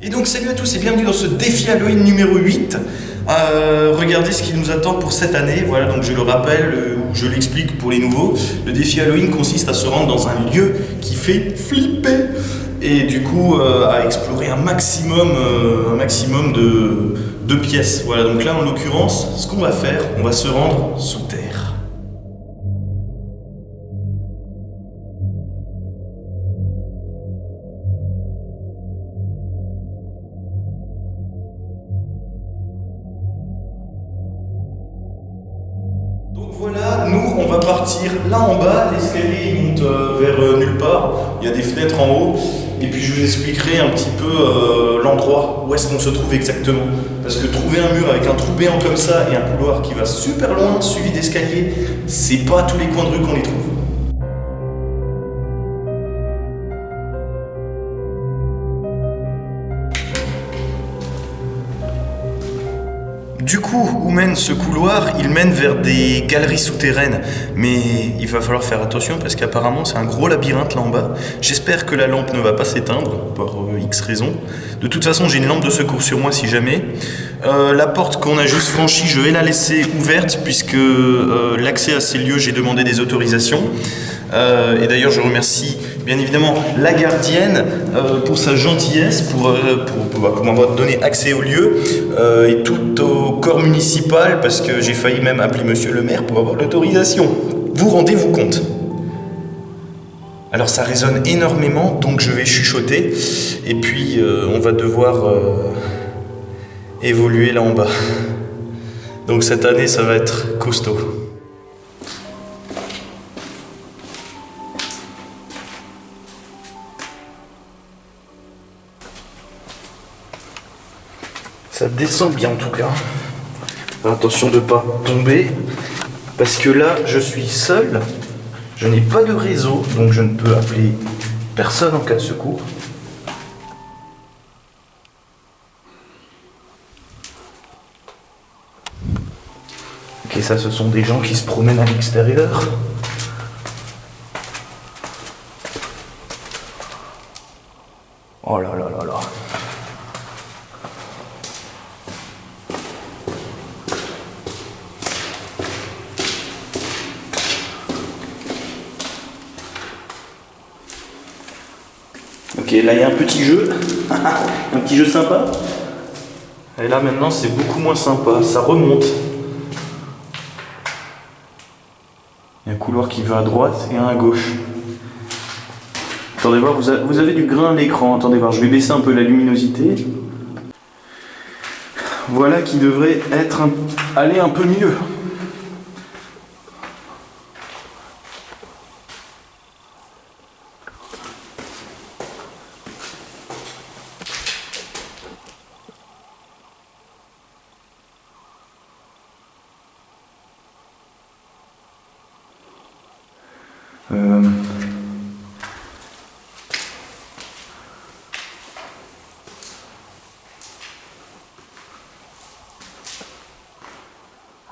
Et donc salut à tous et bienvenue dans ce défi Halloween numéro 8. Regardez ce qui nous attend pour cette année. Voilà, donc je le rappelle ou je l'explique pour les nouveaux. Le défi Halloween consiste à se rendre dans un lieu qui fait flipper et du coup à explorer un maximum de pièces. Voilà, donc là en l'occurrence, ce qu'on va faire, on va se rendre sous terre. Voilà, nous on va partir là en bas, l'escalier il monte vers nulle part, il y a des fenêtres en haut, et puis je vous expliquerai un petit peu l'endroit, où est-ce qu'on se trouve exactement. Parce que trouver un mur avec un trou béant comme ça et un couloir qui va super loin, suivi d'escaliers, c'est pas à tous les coins de rue qu'on les trouve. Du coup, où mène ce couloir? Il mène vers des galeries souterraines. Mais il va falloir faire attention parce qu'apparemment c'est un gros labyrinthe là en bas. J'espère que la lampe ne va pas s'éteindre par X raisons. De toute façon, j'ai une lampe de secours sur moi si jamais. La porte qu'on a juste franchie, je vais la laisser ouverte puisque l'accès à ces lieux, j'ai demandé des autorisations. Et d'ailleurs, je remercie bien évidemment la gardienne pour sa gentillesse, pour m'avoir donné accès au lieu et tout au corps municipal parce que j'ai failli même appeler monsieur le maire pour avoir l'autorisation. Vous rendez-vous compte? Alors ça résonne énormément, donc je vais chuchoter et puis on va devoir évoluer là en bas. Donc cette année, ça va être costaud. Ça descend bien en tout cas. Attention de ne pas tomber. Parce que là, je suis seul. Je n'ai pas de réseau. Donc je ne peux appeler personne en cas de secours. Ok, ça ce sont des gens qui se promènent à l'extérieur. Oh là là là là. Ok, là il y a un petit jeu, un petit jeu sympa. Et là maintenant c'est beaucoup moins sympa, ça remonte. Il y a un couloir qui va à droite et un à gauche. Attendez voir, vous avez du grain à l'écran, attendez voir, je vais baisser un peu la luminosité. Voilà qui devrait aller un peu mieux.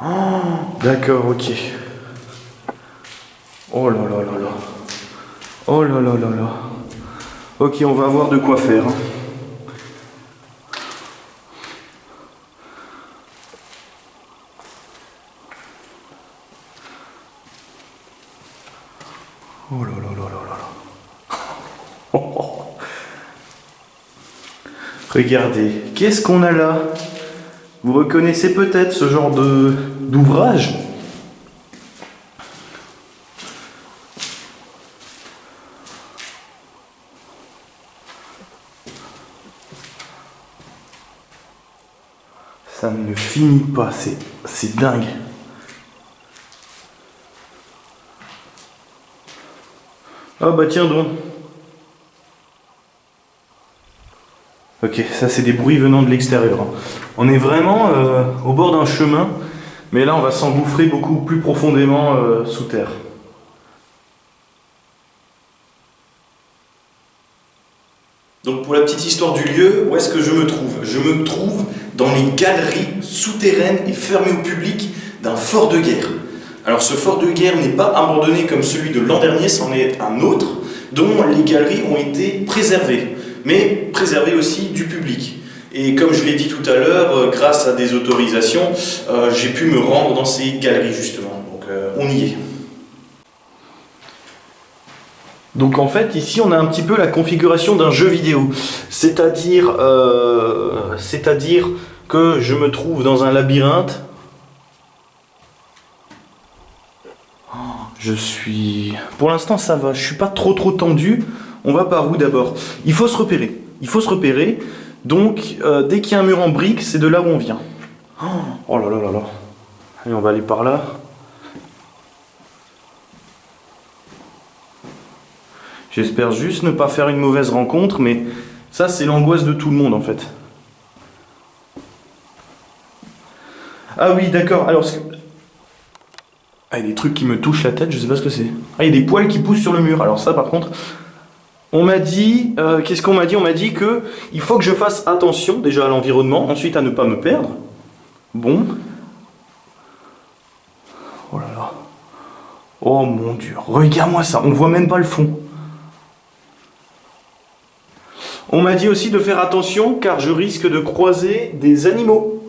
Oh, d'accord, ok. Oh là là là là. Oh là là là là. Ok, on va avoir de quoi faire. Hein. Oh là là là là là là. Oh, oh. Regardez, qu'est-ce qu'on a là? Vous reconnaissez peut-être ce genre d'ouvrage? Ça ne finit pas, c'est dingue. Ah bah tiens donc. Ok, ça c'est des bruits venant de l'extérieur. On est vraiment au bord d'un chemin, mais là on va s'engouffrer beaucoup plus profondément sous terre. Donc pour la petite histoire du lieu, où est-ce que je me trouve? Je me trouve dans les galeries souterraines et fermées au public d'un fort de guerre. Alors ce fort de guerre n'est pas abandonné comme celui de l'an dernier, c'en est un autre, dont les galeries ont été préservées. mais préserver aussi du public. Et comme je l'ai dit tout à l'heure, grâce à des autorisations, j'ai pu me rendre dans ces galeries justement. Donc on y est. Donc en fait, ici, on a un petit peu la configuration d'un jeu vidéo. C'est-à-dire que je me trouve dans un labyrinthe. Pour l'instant, ça va. Je suis pas trop tendu. On va par où d'abord? Il faut se repérer. Donc, dès qu'il y a un mur en briques, c'est de là où on vient. Oh là là là là. Allez, on va aller par là. J'espère juste ne pas faire une mauvaise rencontre, mais ça, c'est l'angoisse de tout le monde, en fait. Ah oui, d'accord. Alors, ah, il y a des trucs qui me touchent la tête, je sais pas ce que c'est. Ah, il y a des poils qui poussent sur le mur. Alors ça, par contre, on m'a dit... qu'est-ce qu'on m'a dit? On m'a dit que il faut que je fasse attention, déjà à l'environnement, ensuite à ne pas me perdre. Bon. Oh là là. Oh mon Dieu, regarde-moi ça, on voit même pas le fond. On m'a dit aussi de faire attention car je risque de croiser des animaux.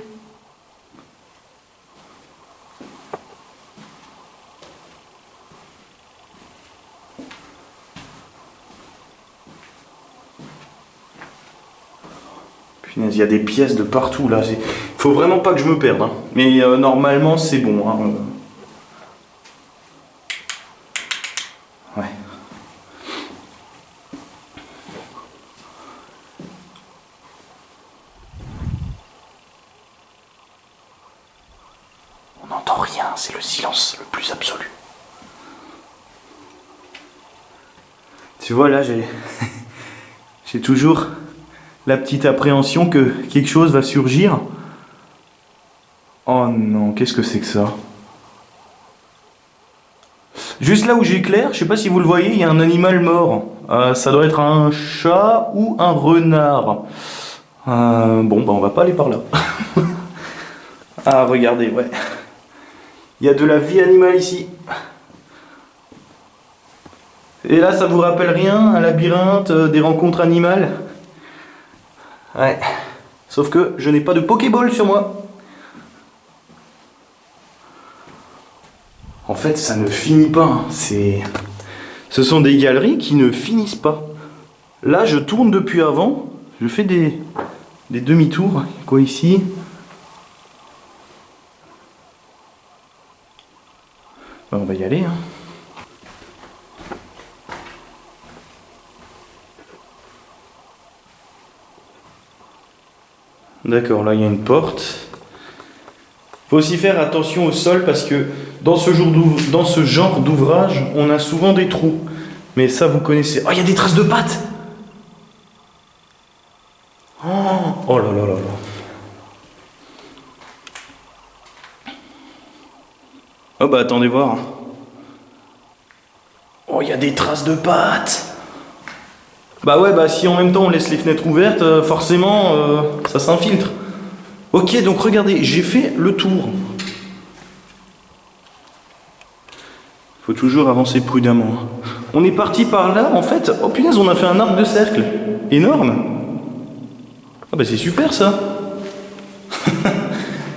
Punaise, il y a des pièces de partout là. Faut vraiment pas que je me perde. Hein. Mais normalement c'est bon. Hein. Ouais. On n'entend rien, c'est le silence le plus absolu. Tu vois là, j'ai toujours la petite appréhension que quelque chose va surgir. Oh non, qu'est-ce que c'est que ça? Juste là où j'éclaire, je sais pas si vous le voyez, il y a un animal mort. Ça doit être un chat ou un renard. Bon, bah on va pas aller par là. Ah, regardez, ouais. Il y a de la vie animale ici. Et là, ça vous rappelle rien? Un labyrinthe, des rencontres animales? Ouais. Sauf que je n'ai pas de Pokéball sur moi. En fait, ça ne finit pas. Hein. Ce sont des galeries qui ne finissent pas. Là, je tourne depuis avant. Je fais des demi-tours. Quoi ici? Ben, on va y aller. Hein. D'accord, là il y a une porte. Faut aussi faire attention au sol parce que dans ce genre d'ouvrage, on a souvent des trous. Mais ça, vous connaissez. Oh, il y a des traces de pattes. Oh là là là là. Oh bah attendez voir. Oh, il y a des traces de pattes. Bah ouais, bah si en même temps on laisse les fenêtres ouvertes, forcément ça s'infiltre. Ok, donc regardez, j'ai fait le tour. Faut toujours avancer prudemment. On est parti par là, en fait. Oh punaise, on a fait un arc de cercle. Énorme. Ah bah c'est super ça.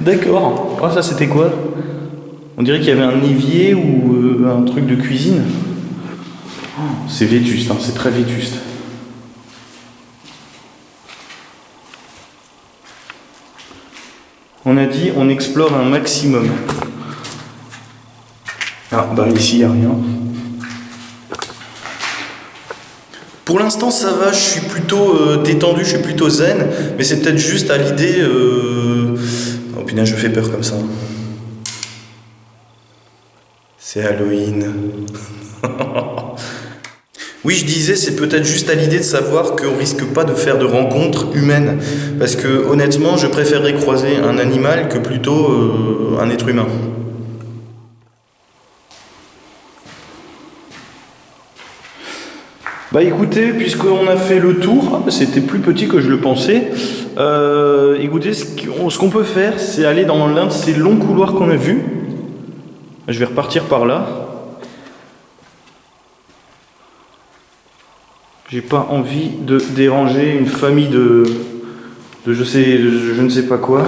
D'accord. Oh ça c'était quoi? On dirait qu'il y avait un évier ou un truc de cuisine. Oh, c'est vétuste, hein, c'est très vétuste. On a dit on explore un maximum. Ah bah ici il n'y a rien. Pour l'instant ça va, je suis plutôt détendu, je suis plutôt zen, mais c'est peut-être juste à l'idée... Oh punaise, je fais peur comme ça. C'est Halloween. Oui, je disais, c'est peut-être juste à l'idée de savoir qu'on risque pas de faire de rencontres humaines. Parce que honnêtement, je préférerais croiser un animal que plutôt un être humain. Bah écoutez, puisqu'on a fait le tour, c'était plus petit que je le pensais. Écoutez, ce qu'on peut faire, c'est aller dans l'un de ces longs couloirs qu'on a vus. Je vais repartir par là. J'ai pas envie de déranger une famille de je ne sais pas quoi.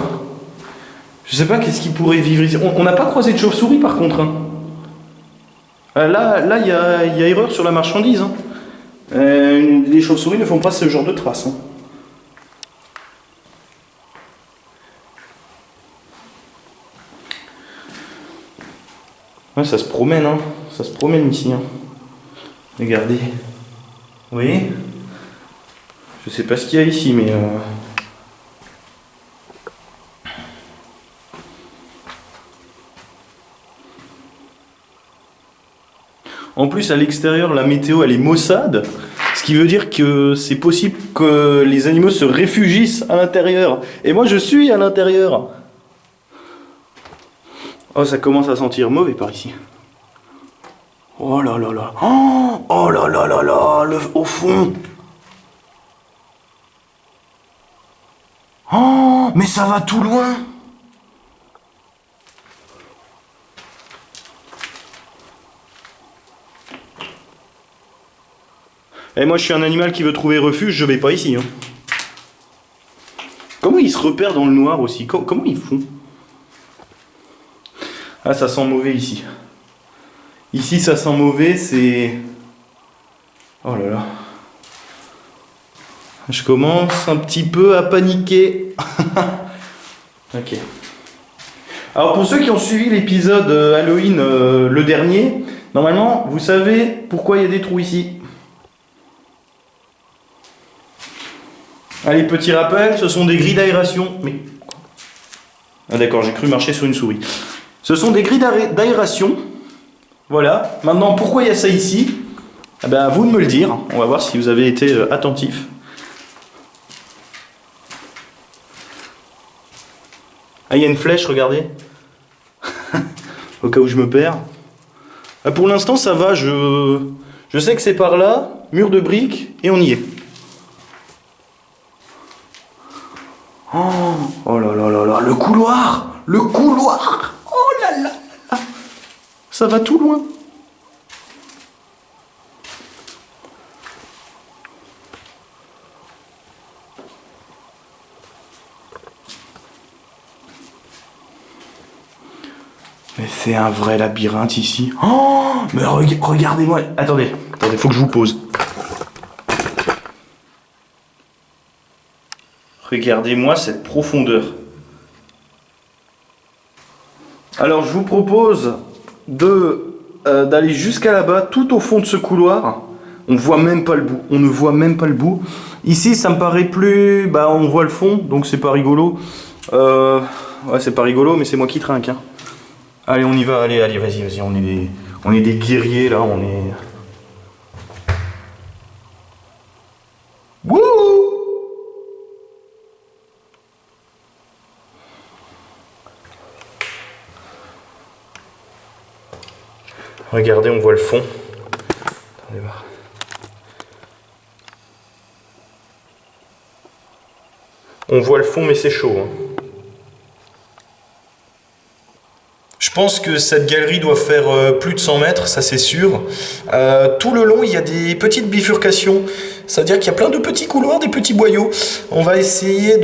Je sais pas qu'est-ce qui pourrait vivre ici. On n'a pas croisé de chauve-souris par contre. Hein. Là, il y a erreur sur la marchandise. Hein. Les chauves-souris ne font pas ce genre de traces. Hein. Ouais, ça se promène, hein. Ça se promène ici. Hein. Regardez. Vous voyez? Je sais pas ce qu'il y a ici, mais... En plus, à l'extérieur, la météo, elle est maussade. Ce qui veut dire que c'est possible que les animaux se réfugient à l'intérieur. Et moi, je suis à l'intérieur. Oh, ça commence à sentir mauvais par ici. Oh là là là. Oh là là là là, au fond. Oh, mais ça va tout loin. Et moi, je suis un animal qui veut trouver refuge, je vais pas ici. Hein. Comment ils se repèrent dans le noir aussi? Comment ils font? Ah, ça sent mauvais ici. Ici, ça sent mauvais, c'est... Oh là là. Je commence un petit peu à paniquer. Ok. Alors, pour ceux qui ont suivi l'épisode Halloween, le dernier, normalement, vous savez pourquoi il y a des trous ici. Allez, petit rappel, ce sont des grilles d'aération. Mais... Ah d'accord, j'ai cru marcher sur une souris. Ce sont des grilles d'aération. Voilà. Maintenant, pourquoi il y a ça ici? Eh ben, à vous de me le dire. On va voir si vous avez été attentif. Ah, il y a une flèche, regardez. Au cas où je me perds. Ah, pour l'instant, ça va. Je sais que c'est par là, mur de briques, et on y est. Oh là là là là, le couloir! Le couloir! Oh là là là! Ça va tout loin. Mais c'est un vrai labyrinthe ici. Oh! Mais regardez-moi. Attendez, faut que je vous pose. Regardez-moi cette profondeur. Alors je vous propose d'aller jusqu'à là-bas, tout au fond de ce couloir. On voit même pas le bout. On ne voit même pas le bout. Ici, ça me paraît plus... Bah, on voit le fond, donc c'est pas rigolo. Ouais, c'est pas rigolo, mais c'est moi qui trinque. Hein. Allez, on y va. Allez, vas-y. On est des guerriers, là. On est... Wouh! Regardez, on voit le fond. Attendez voir. On voit le fond, mais c'est chaud. Hein. Je pense que cette galerie doit faire plus de 100 mètres, ça c'est sûr. Tout le long, il y a des petites bifurcations. Ça veut dire qu'il y a plein de petits couloirs, des petits boyaux. On va essayer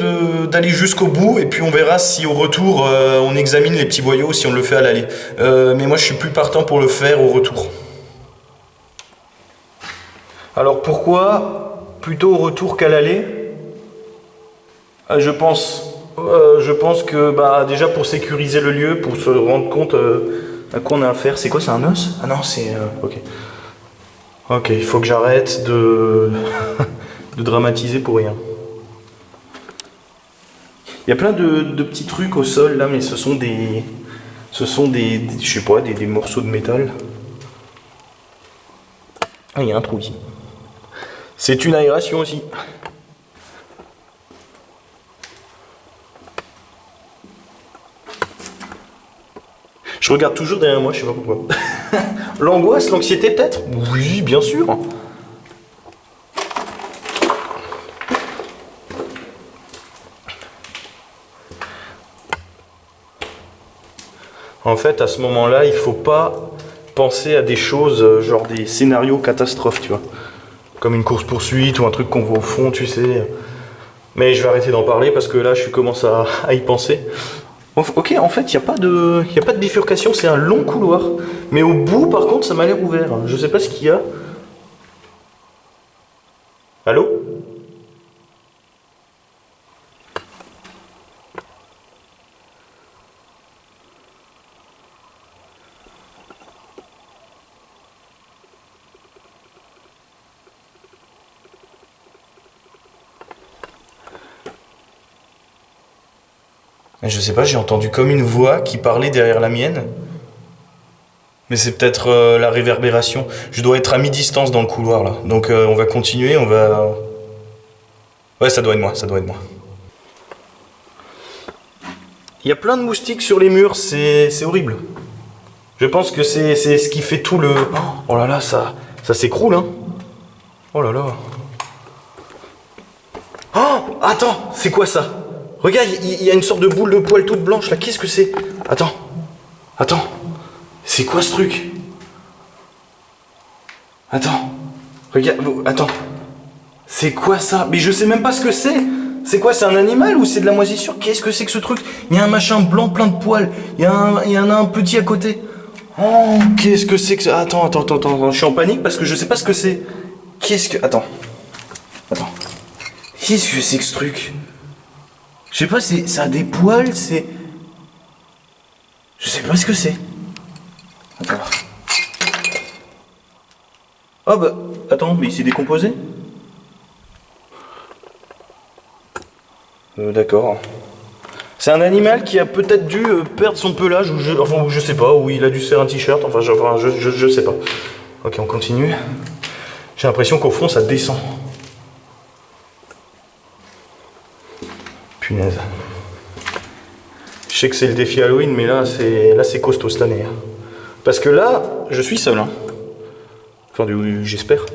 d'aller jusqu'au bout et puis on verra si au retour, on examine les petits boyaux, si on le fait à l'aller. Mais moi, je suis plus partant pour le faire au retour. Alors pourquoi plutôt au retour qu'à l'aller? Je pense que bah, déjà pour sécuriser le lieu, pour se rendre compte à quoi on a affaire. C'est quoi, c'est un os? Ah non, c'est... ok. Ok, il faut que j'arrête de dramatiser pour rien. Il y a plein de petits trucs au sol là, mais ce sont des je sais pas, des morceaux de métal. Ah, il y a un trou ici. C'est une aération aussi. Je regarde toujours derrière moi, je sais pas pourquoi. L'angoisse, l'anxiété peut-être? Oui, bien sûr. En fait, à ce moment-là, il faut pas penser à des choses, genre des scénarios catastrophes, tu vois. Comme une course-poursuite ou un truc qu'on voit au fond, tu sais. Mais je vais arrêter d'en parler parce que là, je commence à y penser. Ok, en fait, il n'y a pas de bifurcation, c'est un long couloir. Mais au bout, par contre, ça m'a l'air ouvert. Je sais pas ce qu'il y a. Allô? Je sais pas, j'ai entendu comme une voix qui parlait derrière la mienne. Mais c'est peut-être la réverbération. Je dois être à mi-distance dans le couloir là. Donc on va continuer, on va... Ouais, ça doit être moi, ça doit être moi. Il y a plein de moustiques sur les murs, c'est horrible. Je pense que c'est ce qui fait tout le... Oh là là, ça s'écroule, hein. Oh là là. Oh, attends, c'est quoi ça? Regarde, il y a une sorte de boule de poils toute blanche là, qu'est-ce que c'est? Attends. C'est quoi ce truc? Attends. Regarde, attends. C'est quoi ça? Mais je sais même pas ce que c'est. C'est quoi? C'est un animal ou c'est de la moisissure? Qu'est-ce que c'est que ce truc? Il y a un machin blanc plein de poils. Il y en a un petit à côté. Oh, qu'est-ce que c'est que ça? Attends. Je suis en panique parce que je sais pas ce que c'est. Qu'est-ce que... Attends. Qu'est-ce que c'est que ce truc? Je sais pas, ça a des poils, c'est... Je sais pas ce que c'est. Attends. Oh bah... Attends, mais il s'est décomposé? D'accord. C'est un animal qui a peut-être dû perdre son pelage, ou je sais pas, ou il a dû se faire un t-shirt, je sais pas. Ok, on continue. J'ai l'impression qu'au fond, ça descend. Punaise. Je sais que c'est le défi Halloween, mais là c'est costaud cette année. Parce que là, je suis seul. Hein. Enfin, j'espère.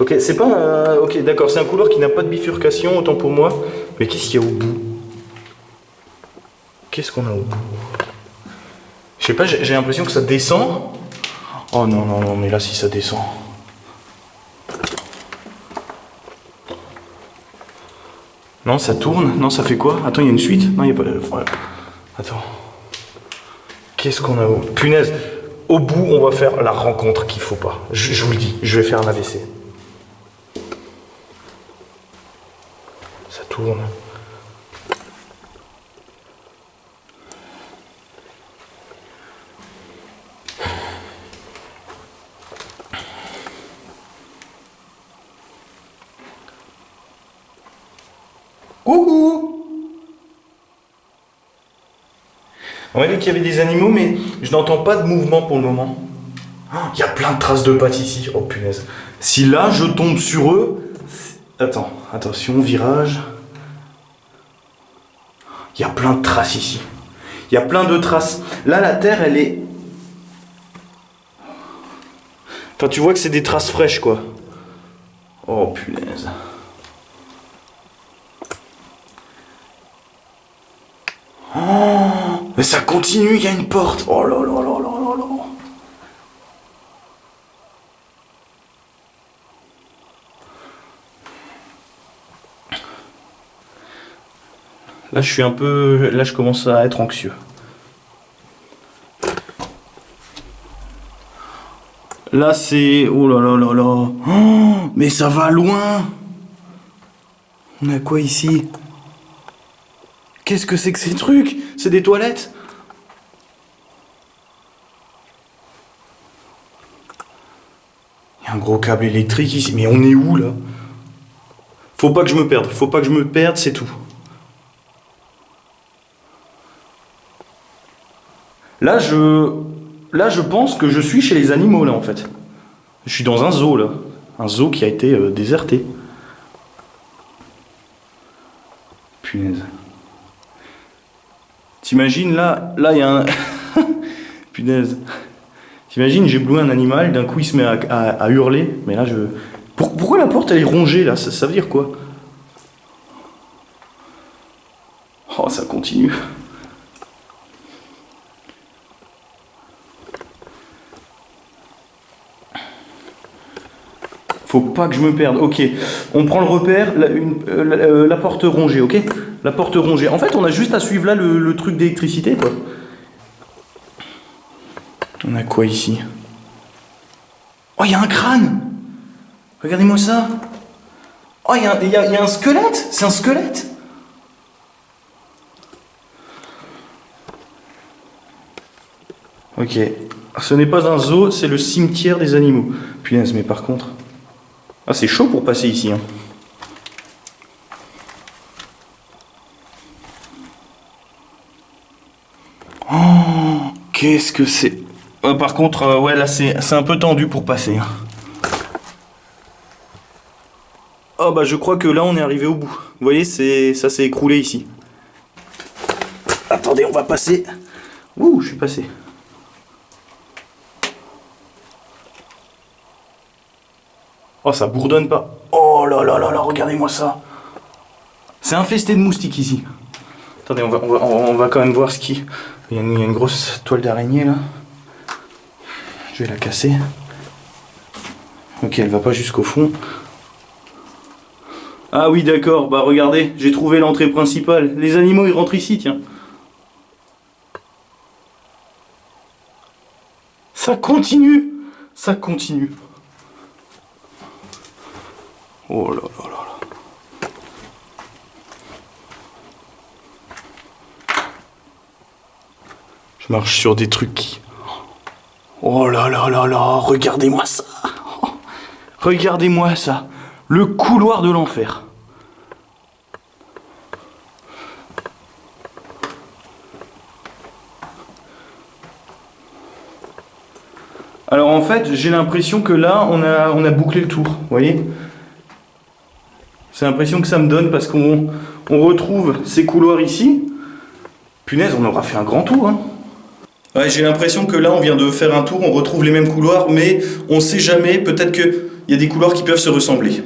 Ok, c'est pas ok, d'accord, c'est un couloir qui n'a pas de bifurcation, autant pour moi. Mais qu'est-ce qu'il y a au bout? Qu'est-ce qu'on a au bout? Je sais pas, j'ai l'impression que ça descend. Oh non, mais là si ça descend. Non, ça tourne. Non, ça fait quoi? Attends, il y a une suite? Non, il n'y a pas de... Attends. Qu'est-ce qu'on a au... Punaise. Au bout, on va faire la rencontre qu'il faut pas. Je vous le dis, je vais faire un AVC. Ça tourne. Coucou! On m'a dit qu'il y avait des animaux, mais je n'entends pas de mouvement pour le moment. Il y a plein de traces de pattes ici. Oh punaise. Si là je tombe sur eux... Attends, attention, virage. Il y a plein de traces ici. Il y a plein de traces. Là, la terre, elle est... Enfin, tu vois que c'est des traces fraîches, quoi. Oh punaise. Oh, mais ça continue, il y a une porte. Oh là là là là là là. Là, je suis un peu... Là, je commence à être anxieux. Là, c'est... Oh là là là là. Oh, mais ça va loin. On a quoi ici? Qu'est-ce que c'est que ces trucs? C'est des toilettes? Il y a un gros câble électrique ici. Mais on est où, là? Faut pas que je me perde. Faut pas que je me perde, c'est tout. Là, je pense que je suis chez les animaux, là, en fait. Je suis dans un zoo, là. Un zoo qui a été déserté. Punaise. T'imagines, là, il y a un... Punaise. T'imagines, j'ai ébloui un animal, d'un coup, il se met à hurler. Mais là, Pourquoi la porte, elle est rongée, là? Ça veut dire quoi? Oh, ça continue. Faut pas que je me perde. Ok, on prend le repère, la porte rongée, ok? La porte rongée. En fait, on a juste à suivre là le truc d'électricité, quoi. On a quoi ici? Oh, il y a un crâne! Regardez-moi ça! Oh, il y a un squelette! C'est un squelette! Ok. Ce n'est pas un zoo, c'est le cimetière des animaux. Punaise, mais par contre... Ah, c'est chaud pour passer ici, hein. Oh, qu'est-ce que c'est? Par contre, ouais, là, c'est un peu tendu pour passer, hein. Oh, bah, je crois que là, on est arrivé au bout. Vous voyez, ça s'est écroulé ici. Attendez, on va passer. Ouh, je suis passé. Oh, ça bourdonne pas. Oh là là là là, regardez-moi ça. C'est infesté de moustiques ici. Attendez, on va quand même voir ce qui... Il y a une grosse toile d'araignée là. Je vais la casser. Ok, elle va pas jusqu'au fond. Ah oui, d'accord. Bah regardez, j'ai trouvé l'entrée principale. Les animaux, ils rentrent ici, tiens. Ça continue. Ça continue. Oh là là là là. Je marche sur des trucs qui... Oh là là là là, regardez-moi ça. Regardez-moi ça. Le couloir de l'enfer. Alors en fait, j'ai l'impression que là, on a bouclé le tour, vous voyez ? C'est l'impression que ça me donne parce qu'on retrouve ces couloirs ici. Punaise, on aura fait un grand tour, hein. Ouais, j'ai l'impression que là, on vient de faire un tour, on retrouve les mêmes couloirs, mais on sait jamais, peut-être qu'il y a des couloirs qui peuvent se ressembler.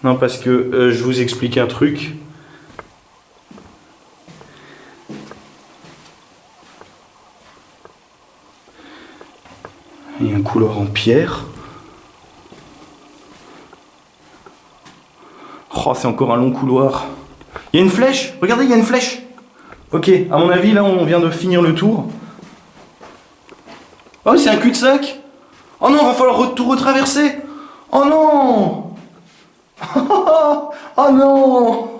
Non, parce que je vous explique un truc. Il y a un couloir en pierre. Oh, c'est encore un long couloir. Il y a une flèche. Regardez, il y a une flèche. Ok, à mon avis, là, on vient de finir le tour. Oh, c'est un cul-de-sac. Oh non, va falloir tout retraverser. Oh non. Oh non.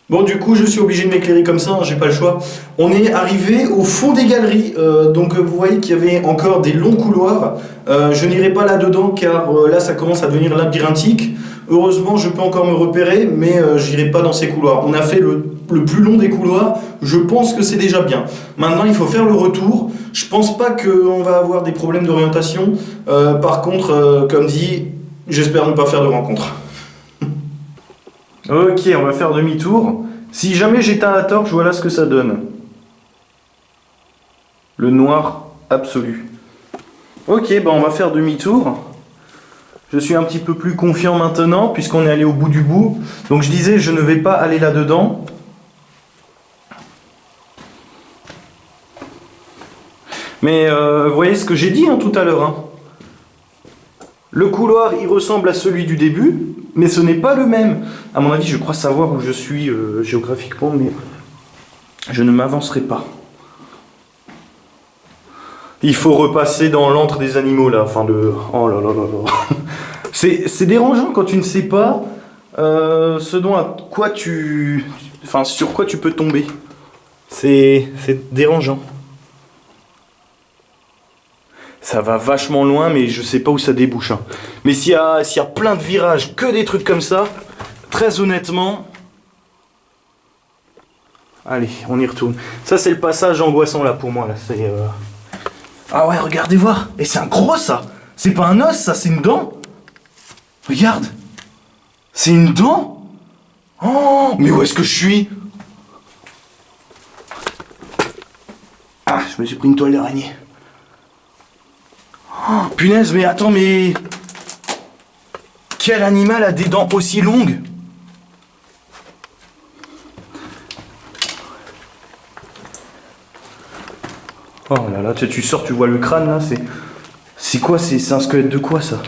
Bon, du coup, je suis obligé de m'éclairer comme ça, hein, j'ai pas le choix. On est arrivé au fond des galeries, donc vous voyez qu'il y avait encore des longs couloirs. Je n'irai pas là-dedans car là, ça commence à devenir labyrinthique. Heureusement, je peux encore me repérer, mais j'irai pas dans ces couloirs. On a fait le plus long des couloirs, je pense que c'est déjà bien. Maintenant, il faut faire le retour. Je pense pas qu'on va avoir des problèmes d'orientation. Par contre, comme dit, j'espère ne pas faire de rencontres. Ok, on va faire demi-tour. Si jamais j'éteins la torche, voilà ce que ça donne. Le noir absolu. Ok, bah on va faire demi-tour. Je suis un petit peu plus confiant maintenant, puisqu'on est allé au bout du bout. Donc je disais, je ne vais pas aller là-dedans. Mais vous voyez ce que j'ai dit hein, tout à l'heure. Hein. Le couloir, il ressemble à celui du début, mais ce n'est pas le même. À mon avis, je crois savoir où je suis géographiquement, mais je ne m'avancerai pas. Il faut repasser dans l'antre des animaux, là. Enfin, oh là là là là. C'est dérangeant quand tu ne sais pas sur quoi tu peux tomber. C'est dérangeant. Ça va vachement loin, mais je sais pas où ça débouche. Hein. Mais s'il y a plein de virages, que des trucs comme ça, très honnêtement... Allez, on y retourne. Ça, c'est le passage angoissant, là, pour moi. Là, c'est... Ah ouais, regardez voir. Et c'est un gros, ça. C'est pas un os, ça, c'est une dent. Regarde. C'est une dent. Oh, mais où est-ce que je suis? Ah, je me suis pris une toile d'araignée. Oh, punaise, mais attends, mais... Quel animal a des dents aussi longues? là là, tu sors, tu vois le crâne là, c'est quoi? C'est un squelette de quoi ça?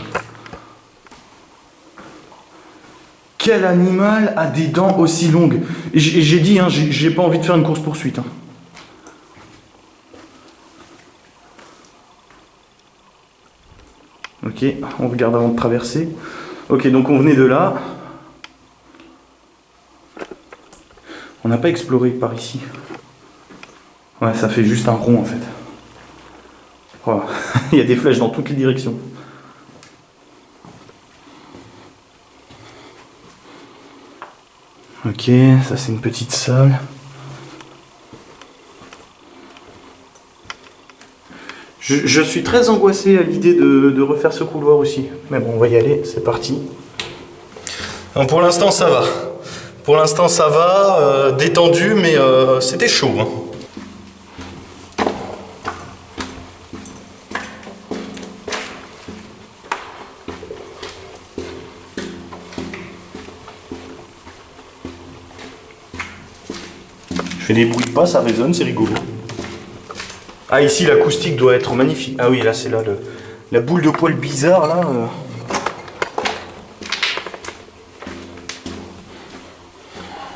Quel animal a des dents aussi longues? Et j'ai dit, hein, j'ai pas envie de faire une course-poursuite. Hein. Ok, on regarde avant de traverser. Ok, donc on venait de là. On n'a pas exploré par ici. Ouais, ça fait juste un rond en fait. Voilà. Il y a des flèches dans toutes les directions. Ok, ça c'est une petite salle. Je suis très angoissé à l'idée de refaire ce couloir aussi. Mais bon, on va y aller, c'est parti. Donc pour l'instant ça va. Pour l'instant ça va, détendu, mais c'était chaud. Hein. Je fais des bruits de pas, ça résonne, c'est rigolo. Ah ici l'acoustique doit être magnifique. Ah oui là c'est là la boule de poil bizarre là.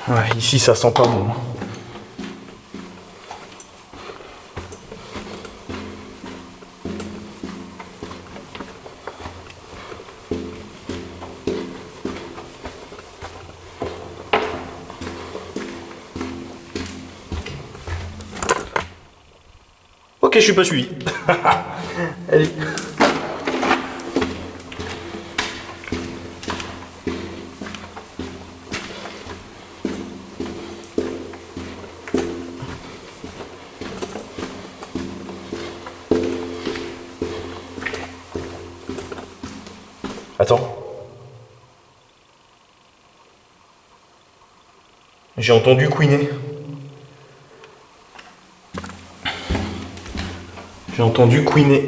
Ouais, ici ça sent pas bon. Ok, je suis pas suivi. Allez. Attends. J'ai entendu couiner. J'ai entendu couiner.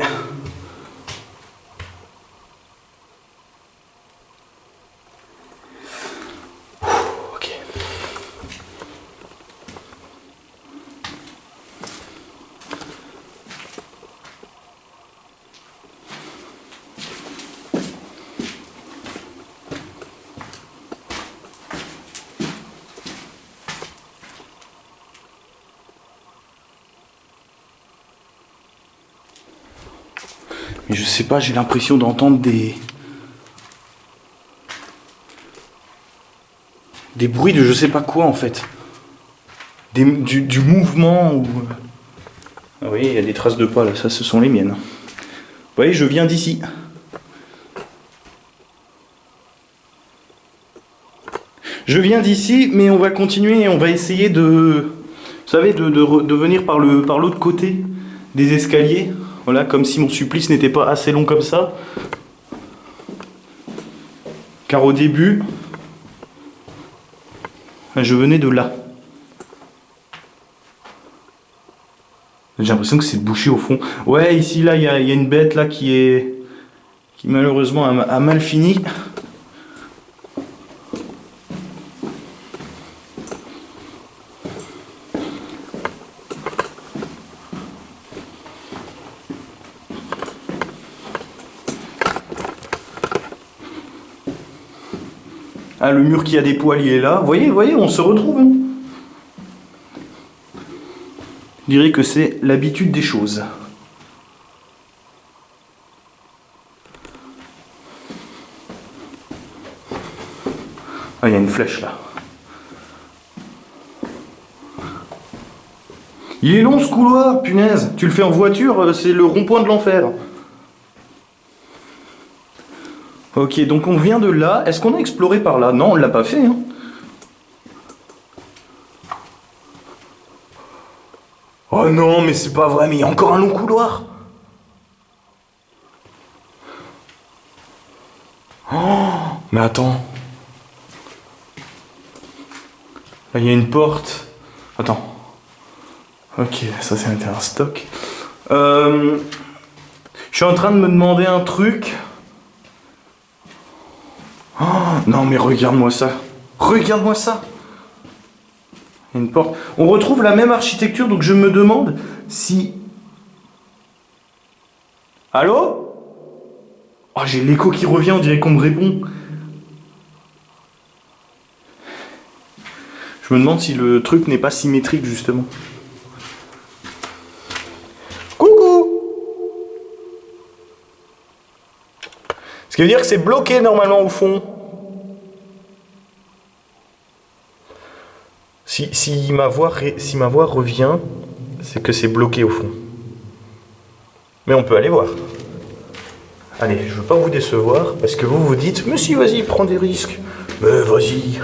Ok. Mais je sais pas, j'ai l'impression d'entendre des bruits de je sais pas quoi en fait. Du mouvement ou... Ah oui, il y a des traces de pas là, ça ce sont les miennes. Vous voyez, je viens d'ici. Je viens d'ici, mais on va continuer et on va essayer de... Vous savez, de venir par l'autre côté des escaliers. Voilà, comme si mon supplice n'était pas assez long comme ça. Car au début, je venais de là. J'ai l'impression que c'est bouché au fond. Ouais, ici, là, il y a une bête là qui malheureusement a mal fini. Ah, le mur qui a des poils, il est là. Voyez, on se retrouve. Hein. Je dirais que c'est l'habitude des choses. Ah, il y a une flèche là. Il est long ce couloir, punaise. Tu le fais en voiture, c'est le rond-point de l'enfer. Ok, donc on vient de là. Est-ce qu'on a exploré par là? Non, on l'a pas fait. Hein. Oh non, mais c'est pas vrai, mais il y a encore un long couloir. Oh, mais attends. Là, il y a une porte. Attends. Ok, ça c'était un stock. Je suis en train de me demander un truc. Oh, non mais regarde-moi ça. Regarde-moi ça. Il y a une porte. On retrouve la même architecture, donc je me demande si Allô? Oh, j'ai l'écho qui revient, on dirait qu'on me répond. Je me demande si le truc n'est pas symétrique, justement. Coucou! Ce qui veut dire que c'est bloqué normalement au fond. Si ma voix revient, c'est que c'est bloqué au fond. Mais on peut aller voir. Allez, je veux pas vous décevoir, parce que vous vous dites, mais si, vas-y, prends des risques. Mais vas-y.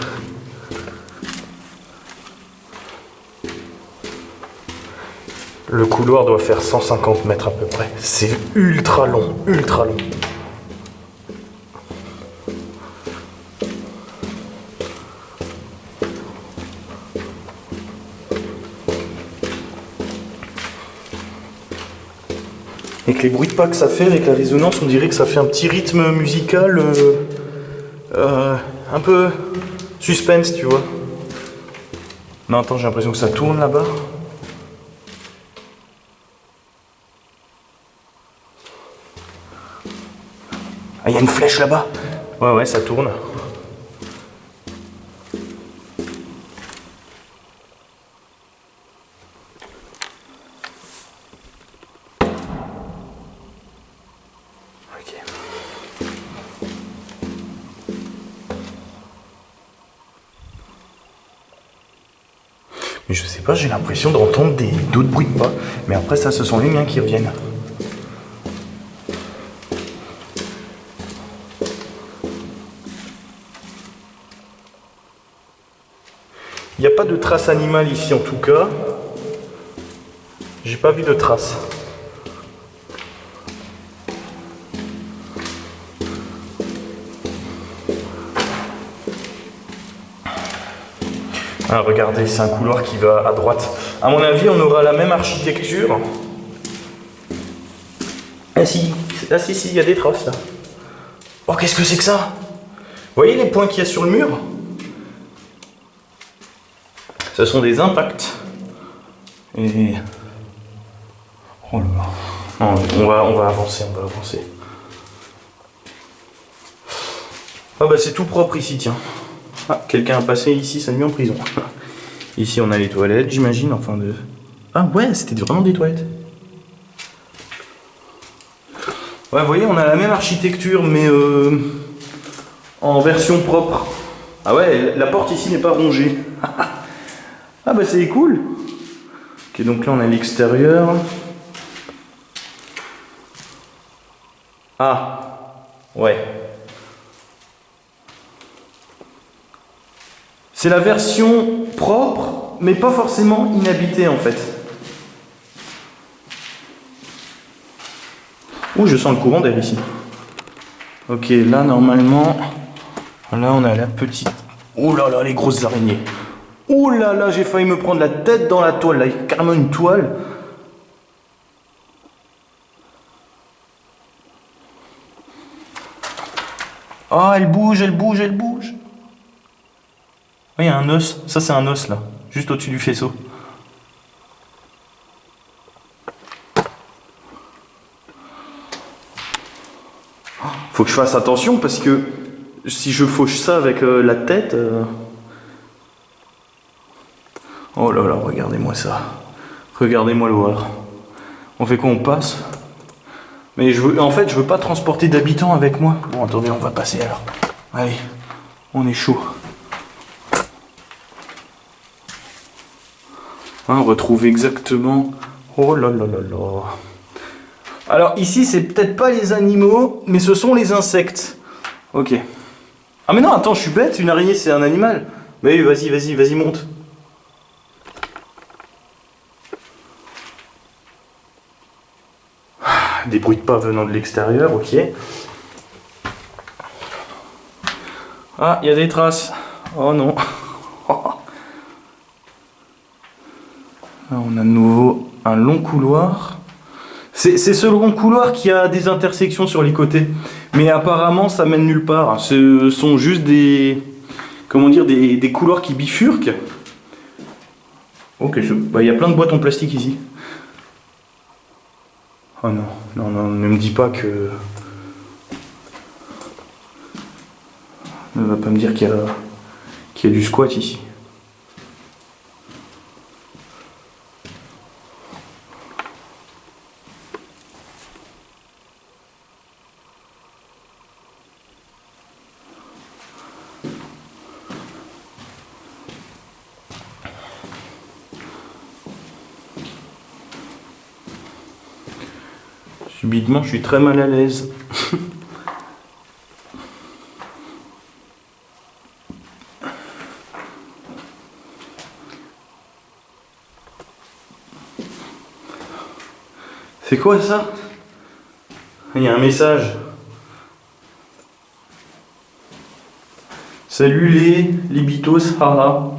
Le couloir doit faire 150 mètres à peu près. C'est ultra long, ultra long. Avec les bruits de pas que ça fait, avec la résonance, on dirait que ça fait un petit rythme musical un peu suspense, tu vois. Non, attends, j'ai l'impression que ça tourne là-bas. Ah, il y a une flèche là-bas. Ouais, ça tourne. Ok. Mais je sais pas, j'ai l'impression d'entendre d'autres bruits de pas. Mais après ça, ce sont les miens qui reviennent. Il n'y a pas de traces animales ici en tout cas. J'ai pas vu de traces. Ah, regardez, c'est un couloir qui va à droite. À mon avis, on aura la même architecture. Ah si, il y a des traces là. Oh, qu'est-ce que c'est que ça? Vous voyez les points qu'il y a sur le mur? Ce sont des impacts. Et... oh là là. Non, on va avancer, Ah bah c'est tout propre ici, tiens. Ah, quelqu'un a passé ici sa nuit en prison. Ici on a les toilettes, j'imagine, enfin de... Ah ouais, c'était vraiment des toilettes. Ouais, vous voyez, on a la même architecture, mais en version propre. Ah ouais, la porte ici n'est pas rongée. Ah bah c'est cool. Ok, donc là on a l'extérieur. Ah, ouais. C'est la version propre, mais pas forcément inhabitée en fait. Ouh, je sens le courant d'air ici. Ok, là normalement... Là on a la petite... Oh là là, les grosses araignées. Oh là là, j'ai failli me prendre la tête dans la toile. Là, il y a carrément une toile. Oh, elle bouge. Oh, il y a un os. Ça, c'est un os, là. Juste au-dessus du faisceau. Faut que je fasse attention parce que si je fauche ça avec la tête... Oh là là, regardez-moi ça. Regardez-moi l'horreur. On fait quoi, on passe? Mais en fait, je veux pas transporter d'habitants avec moi. Bon, attendez, on va passer alors. Allez, on est chaud. Hein, on retrouve exactement... Oh là là là là. Alors ici, c'est peut-être pas les animaux, mais ce sont les insectes. Ok. Ah mais non, attends, je suis bête, une araignée c'est un animal. Mais oui, vas-y, monte. Des bruits de pas venant de l'extérieur, ok. Ah, il y a des traces. Oh non. Là, on a de nouveau un long couloir. C'est ce long couloir qui a des intersections sur les côtés. Mais apparemment, ça mène nulle part. Ce sont juste des... Comment dire, des couloirs qui bifurquent. Ok, il y a plein de boîtes en plastique ici. Oh non, non, non, ne me dis pas que... Ne va pas me dire qu'il y a du squat ici. Subitement, je suis très mal à l'aise. C'est quoi ça? Il y a un message. Salut les bitos, haha.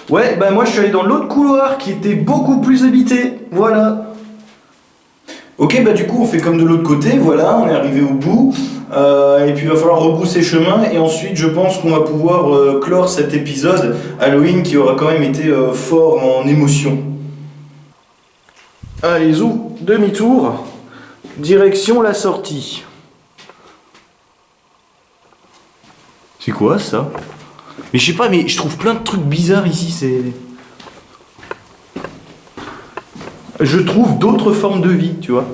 Ouais, bah moi je suis allé dans l'autre couloir qui était beaucoup plus habité. Voilà. Ok, bah du coup on fait comme de l'autre côté, voilà, on est arrivé au bout. Et puis il va falloir rebrousser chemin. Et ensuite je pense qu'on va pouvoir clore cet épisode Halloween qui aura quand même été fort en émotion. Allez, zou, demi-tour. Direction la sortie. C'est quoi ça? Mais je sais pas, mais je trouve plein de trucs bizarres ici, c'est... Je trouve d'autres formes de vie, tu vois.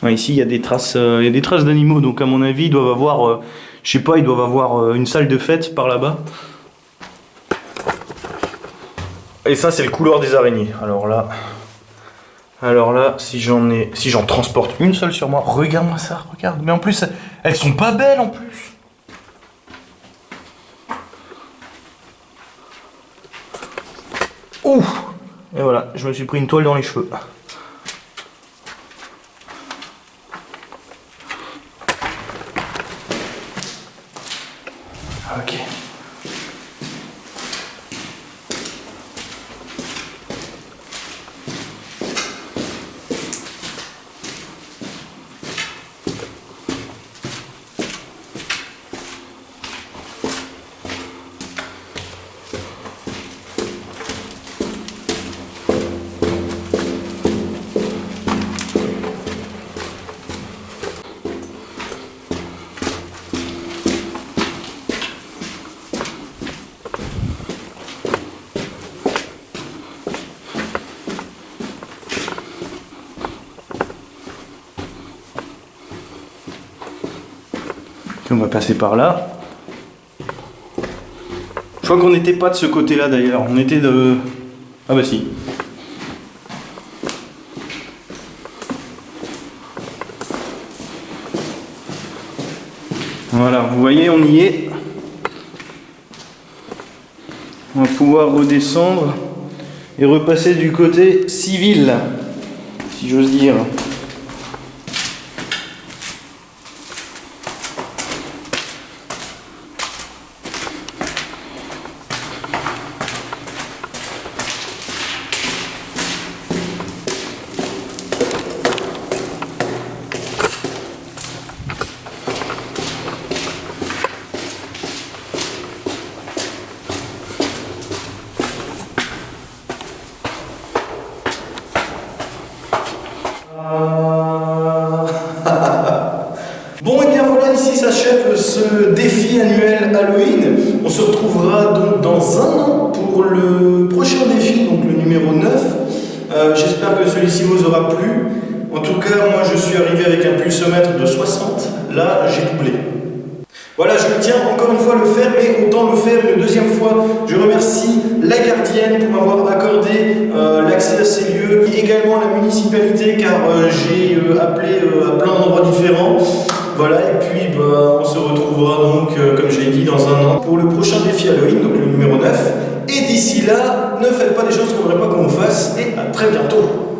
Ouais, ici il y a des traces d'animaux, donc à mon avis ils doivent avoir, je sais pas, ils doivent avoir une salle de fête par là-bas. Et ça c'est le couloir des araignées. Alors là, si j'en transporte une seule sur moi, regarde-moi ça, regarde. Mais en plus, elles sont pas belles en plus. Ouh! Et voilà, je me suis pris une toile dans les cheveux. Ok. On va passer par là. Je crois qu'on n'était pas de ce côté-là d'ailleurs. On était de... Ah bah si. Voilà, vous voyez, on y est. On va pouvoir redescendre et repasser du côté civil, si j'ose dire. Bon et bien voilà, ici s'achève ce défi annuel Halloween. On se retrouvera donc dans un an pour le prochain défi, donc le numéro 9. J'espère que celui-ci vous aura plu. En tout cas, moi je suis arrivé avec un pulsomètre de 60. Là, j'ai doublé. Voilà, je tiens encore une fois à le faire, mais autant le faire une deuxième fois. Je remercie la gardienne pour m'avoir accordé l'accès à ces lieux, et également la municipalité car j'ai appelé à plein d'endroits différents. Voilà, et puis on se retrouvera donc, comme je l'ai dit, dans un an pour le prochain défi Halloween, donc le numéro 9. Et d'ici là, ne faites pas des choses qu'on ne voudrait pas qu'on vous fasse, et à très bientôt.